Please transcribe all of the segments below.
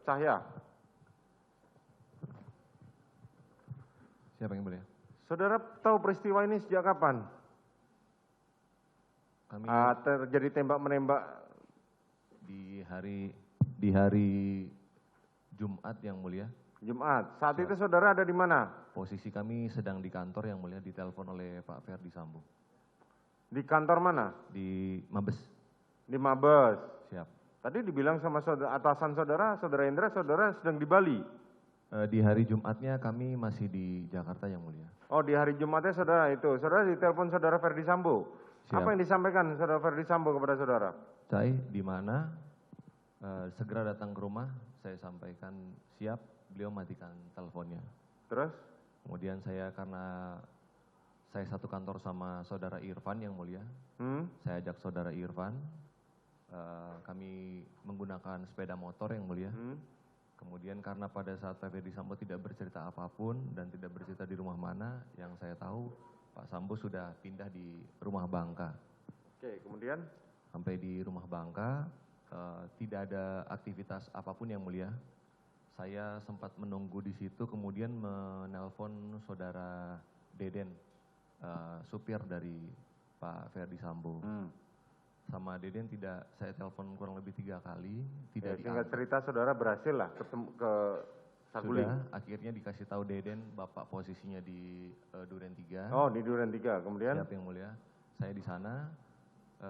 Cahya. Siapa yang mulia? Saudara tahu peristiwa ini sejak kapan? Kami Terjadi tembak-menembak di hari Jumat yang mulia. Jumat. Saat itu saudara ada di mana? Posisi kami sedang di kantor yang mulia, ditelepon oleh Pak Ferdi Sambo. Di kantor mana? Di Mabes. Di Mabes. Siap. Tadi dibilang sama atasan saudara, saudara Indra, saudara sedang di Bali. Di hari Jumatnya kami masih di Jakarta yang mulia. Oh, di hari Jumatnya saudara itu. Saudara ditelepon saudara Ferdi Sambo. Siap. Apa yang disampaikan saudara Ferdi Sambo kepada saudara? Cai, di mana? Segera datang ke rumah, saya sampaikan siap, beliau matikan teleponnya. Terus? Kemudian saya karena saya satu kantor sama saudara Irfan yang mulia, saya ajak saudara Irfan, kami menggunakan sepeda motor yang mulia. Kemudian karena pada saat Pak Ferdi Sambo tidak bercerita apapun dan tidak bercerita di rumah mana, yang saya tahu Pak Sambo sudah pindah di rumah Bangka. Oke, kemudian? Sampai di rumah Bangka, tidak ada aktivitas apapun yang mulia. Saya sempat menunggu di situ, kemudian menelpon saudara Deden, supir dari Pak Ferdi Sambo. Sama Deden tidak, saya telepon kurang lebih 3 kali, tidak Singkat diangkat. cerita saudara berhasil lah ketemu ke Saguling. Sudah, akhirnya dikasih tahu Deden, Bapak posisinya di Duren 3. Oh, di Duren 3, kemudian? Siap yang mulia. Saya di sana,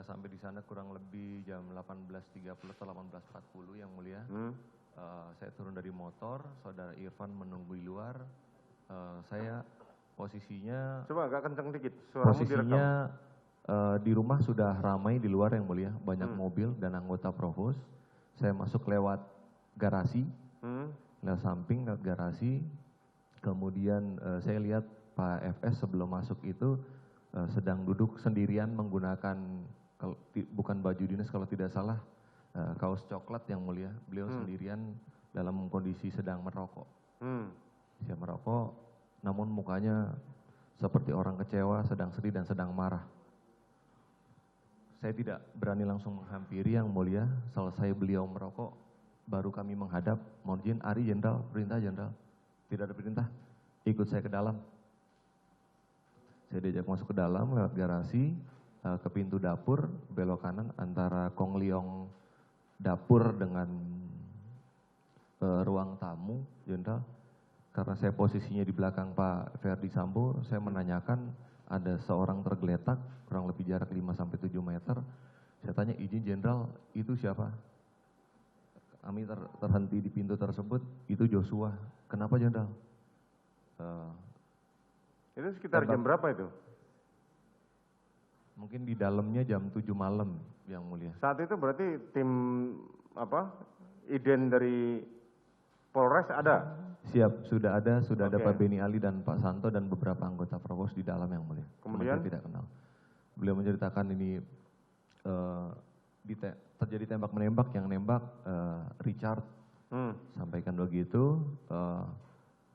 sampai di sana kurang lebih jam 18.30 atau 18.40 yang mulia. Saya turun dari motor, saudara Irfan menunggu di luar. Saya posisinya... Coba agak kenceng dikit, suaramu direkam. Di rumah sudah ramai di luar yang mulia, banyak mobil dan anggota provos. Saya masuk lewat garasi, lewat samping, lewat garasi. Kemudian saya lihat Pak FS sebelum masuk itu sedang duduk sendirian menggunakan, bukan baju dinas kalau tidak salah, kaos coklat yang mulia. Beliau sendirian dalam kondisi sedang merokok. Dia merokok, namun mukanya seperti orang kecewa, sedang sedih dan sedang marah. Saya tidak berani langsung menghampiri yang mulia. Selesai beliau merokok, baru kami menghadap. Mohon izin, Ari Jenderal, perintah Jenderal. Tidak ada perintah, ikut saya ke dalam. Saya diajak masuk ke dalam lewat garasi, ke pintu dapur, belok kanan antara Kong Liong dapur dengan ruang tamu, Jenderal. Karena saya posisinya di belakang Pak Ferdi Sambo, saya menanyakan, ada seorang tergeletak, kurang lebih jarak 5-7 meter. Saya tanya, izin Jenderal, itu siapa? Kami terhenti di pintu tersebut, itu Joshua. Kenapa Jenderal? Itu sekitar jam berapa itu? Mungkin di dalamnya jam 7 malam yang mulia. Saat itu berarti tim Iden dari Polres ada? Siap, sudah ada Pak Beni Ali dan Pak Santo dan beberapa anggota provos di dalam yang mulia. Kemudian? Saya tidak kenal. Beliau menceritakan ini terjadi tembak menembak, yang nembak Richard. Sampaikan begitu.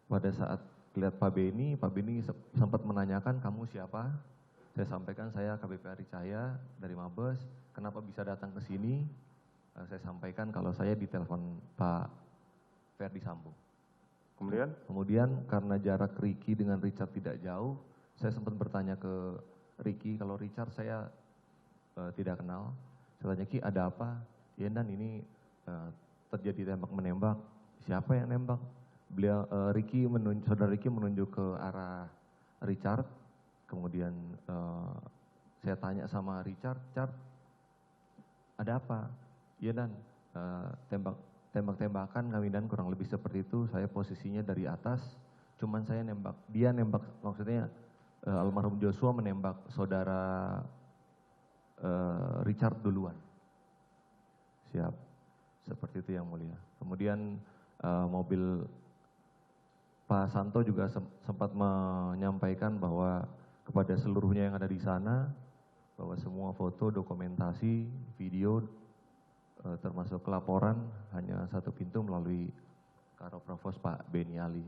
Pada saat lihat Pak Beni sempat menanyakan, kamu siapa? Saya sampaikan, saya KBP Ari Cahya dari Mabes. Kenapa bisa datang ke sini? Saya sampaikan kalau saya ditelepon Pak Ferdi Sambo. Kemudian karena jarak Ricky dengan Richard tidak jauh, saya sempat bertanya ke Ricky, kalau Richard saya tidak kenal. Saya tanya, Ki ada apa? Ya Dan ini terjadi tembak menembak. Siapa yang nembak? Saudara Ricky menunjuk ke arah Richard. Kemudian saya tanya sama Richard, ada apa? Ya Dan, tembak-tembakan kami dan kurang lebih seperti itu. Saya posisinya dari atas, cuman saya nembak, dia nembak, maksudnya almarhum Joshua menembak saudara Richard duluan. Siap, seperti itu yang mulia. Kemudian mobil Pak Santo juga sempat menyampaikan bahwa kepada seluruhnya yang ada di sana, bahwa semua foto, dokumentasi, video, termasuk laporan hanya satu pintu melalui Karo Provos Pak Beni Ali.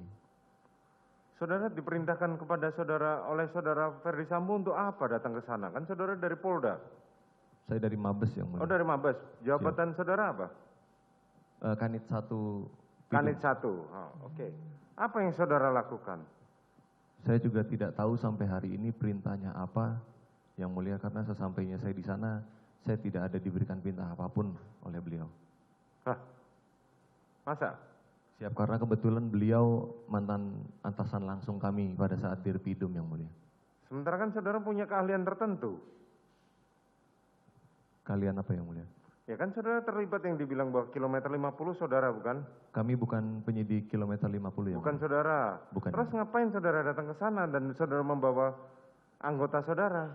Saudara diperintahkan kepada oleh saudara Ferdi Sambo untuk apa datang ke sana? Kan saudara dari Polda. Saya dari Mabes yang mulia. Oh dari Mabes. Jabatan saudara apa? Kanit 1. Kanit 1, oke. Apa yang saudara lakukan? Saya juga tidak tahu sampai hari ini perintahnya apa, Yang Mulia, karena sesampainya saya di sana, saya tidak ada diberikan perintah apapun oleh beliau. Hah? Masa? Siap, karena kebetulan beliau mantan atasan langsung kami pada saat Dirpidum, Yang Mulia. Sementara kan saudara punya keahlian tertentu. Kalian apa, Yang Mulia? Ya kan saudara terlibat yang dibilang bahwa kilometer 50 saudara bukan? Kami bukan penyidik kilometer 50, Yang Bukan Mulia. saudara. Bukan. Terus ngapain saudara datang ke sana dan saudara membawa anggota saudara?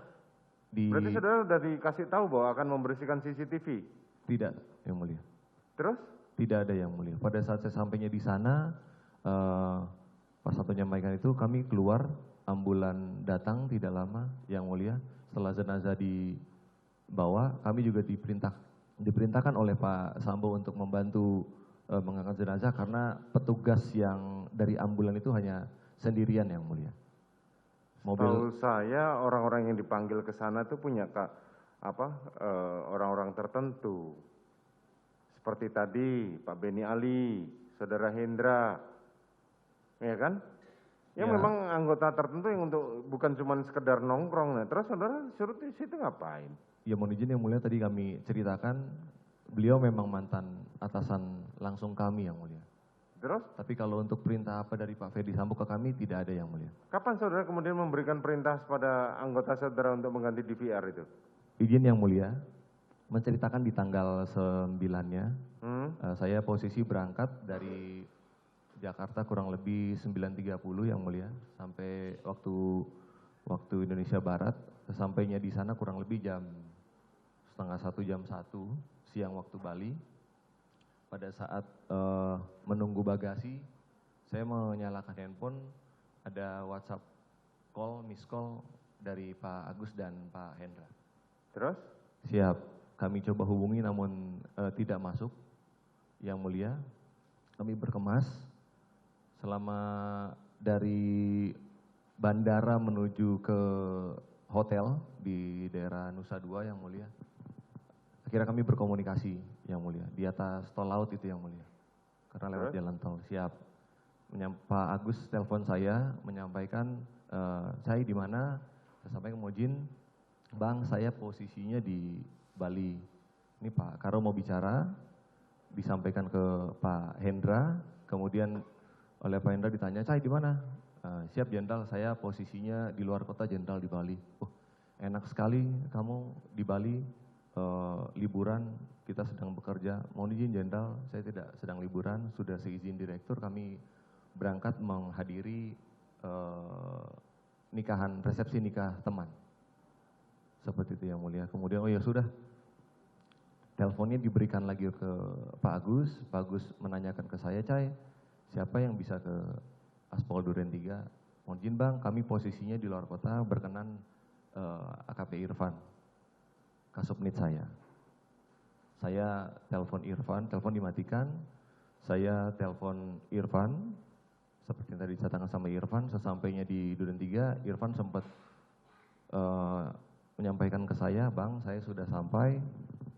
Berarti saudara sudah dikasih tahu bahwa akan membersihkan CCTV? Tidak, Yang Mulia. Terus? Tidak ada, Yang Mulia. Pada saat saya sampainya di sana, pas satu menyampaikan itu, kami keluar, ambulan datang tidak lama, Yang Mulia. Setelah jenazah dibawa, kami juga diperintahkan oleh Pak Sambo untuk membantu mengangkat jenazah karena petugas yang dari ambulan itu hanya sendirian, Yang Mulia. Tahu saya orang-orang yang dipanggil ke sana itu punya orang-orang tertentu. Seperti tadi Pak Beni Ali, Saudara Hendra, ya kan? Ya, memang anggota tertentu yang untuk bukan cuma sekedar nongkrong. Nah, terus saudara suruh di situ ngapain? Ya mohon izin, Yang Mulia, tadi kami ceritakan beliau memang mantan atasan langsung kami, Yang Mulia. Terus? Tapi kalau untuk perintah apa dari Pak Ferdi Sambo ke kami tidak ada, Yang Mulia. Kapan saudara kemudian memberikan perintah kepada anggota saudara untuk mengganti DVR itu? Izin, Yang Mulia, menceritakan di tanggal 9-nya, saya posisi berangkat dari Jakarta kurang lebih 9.30, Yang Mulia, sampai waktu Indonesia Barat. Sesampainya di sana kurang lebih jam setengah 1, jam 1 siang waktu Bali. Pada saat menunggu bagasi, saya menyalakan handphone, ada WhatsApp call, miss call dari Pak Agus dan Pak Hendra. Terus? Siap, kami coba hubungi namun tidak masuk, Yang Mulia. Kami berkemas selama dari bandara menuju ke hotel di daerah Nusa Dua, Yang Mulia. Akhirnya kami berkomunikasi, Yang Mulia, di atas tol laut itu, Yang Mulia, karena lewat jalan tol. Siap, Pak Agus telepon saya menyampaikan, saya di mana? Saya sampaikan, Mojin, Bang, saya posisinya di Bali. Ini Pak Karo mau bicara, disampaikan ke Pak Hendra, kemudian oleh Pak Hendra ditanya, saya di mana? Siap Jenderal, saya posisinya di luar kota Jenderal, di Bali. Enak sekali kamu di Bali, liburan, kita sedang bekerja. Mohon izin Jenderal, saya tidak sedang liburan, sudah seizin direktur, kami berangkat menghadiri nikahan, resepsi nikah teman. Seperti itu, Yang Mulia. Kemudian, oh ya sudah, teleponnya diberikan lagi ke Pak Agus. Pak Agus menanyakan ke saya, Cai, siapa yang bisa ke Aspol Duren 3? Mohon izin Bang, kami posisinya di luar kota, berkenan AKP Irfan, Kasubnit saya. Saya telepon Irfan, telepon dimatikan. Saya telepon Irfan, seperti yang tadi dicatatkan sama Irfan, sesampainya di Duren 3, Irfan sempat menyampaikan ke saya, Bang, saya sudah sampai.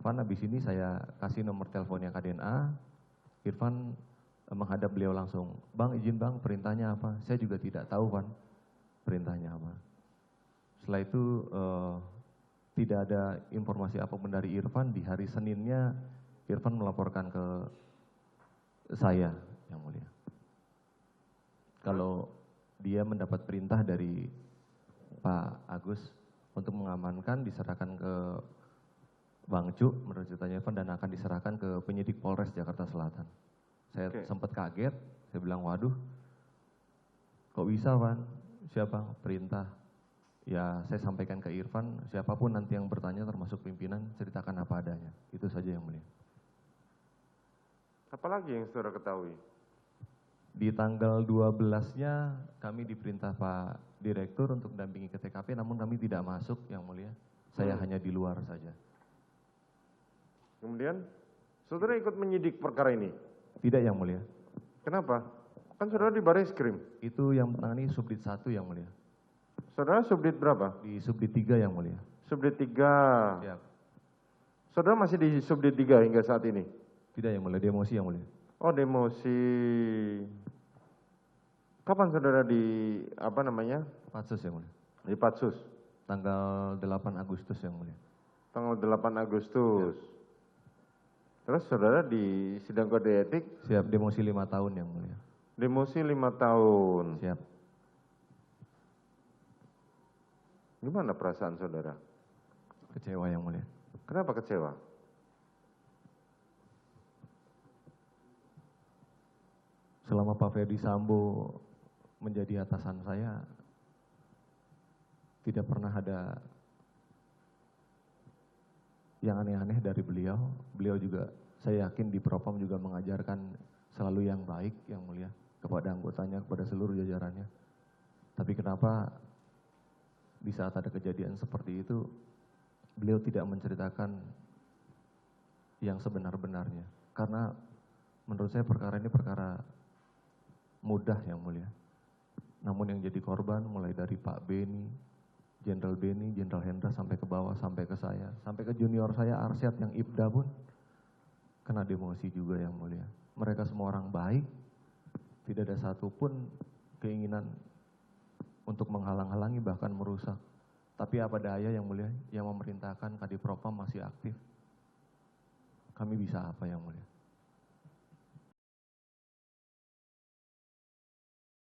Van, habis ini saya kasih nomor teleponnya KDNA. Irfan menghadap beliau langsung, Bang, izin Bang, perintahnya apa? Saya juga tidak tahu, Van, perintahnya apa. Setelah itu tidak ada informasi apapun dari Irfan. Di hari Seninnya Irfan melaporkan ke saya, Yang Mulia, kalau dia mendapat perintah dari Pak Agus untuk mengamankan, diserahkan ke Bang Cu, menurut ceritanya Irfan, dan akan diserahkan ke penyidik Polres Jakarta Selatan. Saya sempat kaget, saya bilang, waduh, kok bisa, Van? Siapa? Perintah. Ya, saya sampaikan ke Irfan, siapapun nanti yang bertanya termasuk pimpinan, ceritakan apa adanya. Itu saja, Yang Mulia. Apalagi yang saudara ketahui? Di tanggal 12-nya kami diperintah Pak Direktur untuk dampingi ke TKP, namun kami tidak masuk, Yang Mulia. Saya hanya di luar saja. Kemudian, saudara ikut menyidik perkara ini? Tidak, Yang Mulia. Kenapa? Kan saudara di Bareskrim. Itu yang menangani Subdit 1, Yang Mulia. Saudara Subdit berapa? Di Subdit 3, Yang Mulia. Subdit 3. Siap. Saudara masih di Subdit 3 hingga saat ini? Tidak yang mulia, demosi yang mulia. Oh, demosi. Kapan saudara di Patsus yang mulia. Di Patsus? Tanggal 8 Agustus yang mulia. Tanggal 8 Agustus. Ya. Terus saudara di sidang kode etik? Siap, demosi 5 tahun yang mulia. Demosi 5 tahun. Siap. Gimana perasaan saudara? Kecewa yang mulia. Kenapa kecewa? Selama Pak Ferdi Sambo menjadi atasan saya, tidak pernah ada yang aneh-aneh dari beliau. Beliau juga, saya yakin di Propam juga mengajarkan selalu yang baik, yang mulia, kepada anggotanya, kepada seluruh jajarannya. Tapi kenapa di saat ada kejadian seperti itu, beliau tidak menceritakan yang sebenar-benarnya? Karena menurut saya perkara ini perkara mudah yang mulia. Namun yang jadi korban mulai dari Pak Beni, Jenderal Beni, Jenderal Hendra sampai ke bawah, sampai ke saya, sampai ke junior saya Arsyad yang Ibda pun kena demosi juga yang mulia. Mereka semua orang baik, tidak ada satupun keinginan untuk menghalang-halangi bahkan merusak. Tapi apa daya yang mulia, yang memerintahkan Kadipropam masih aktif. Kami bisa apa yang mulia?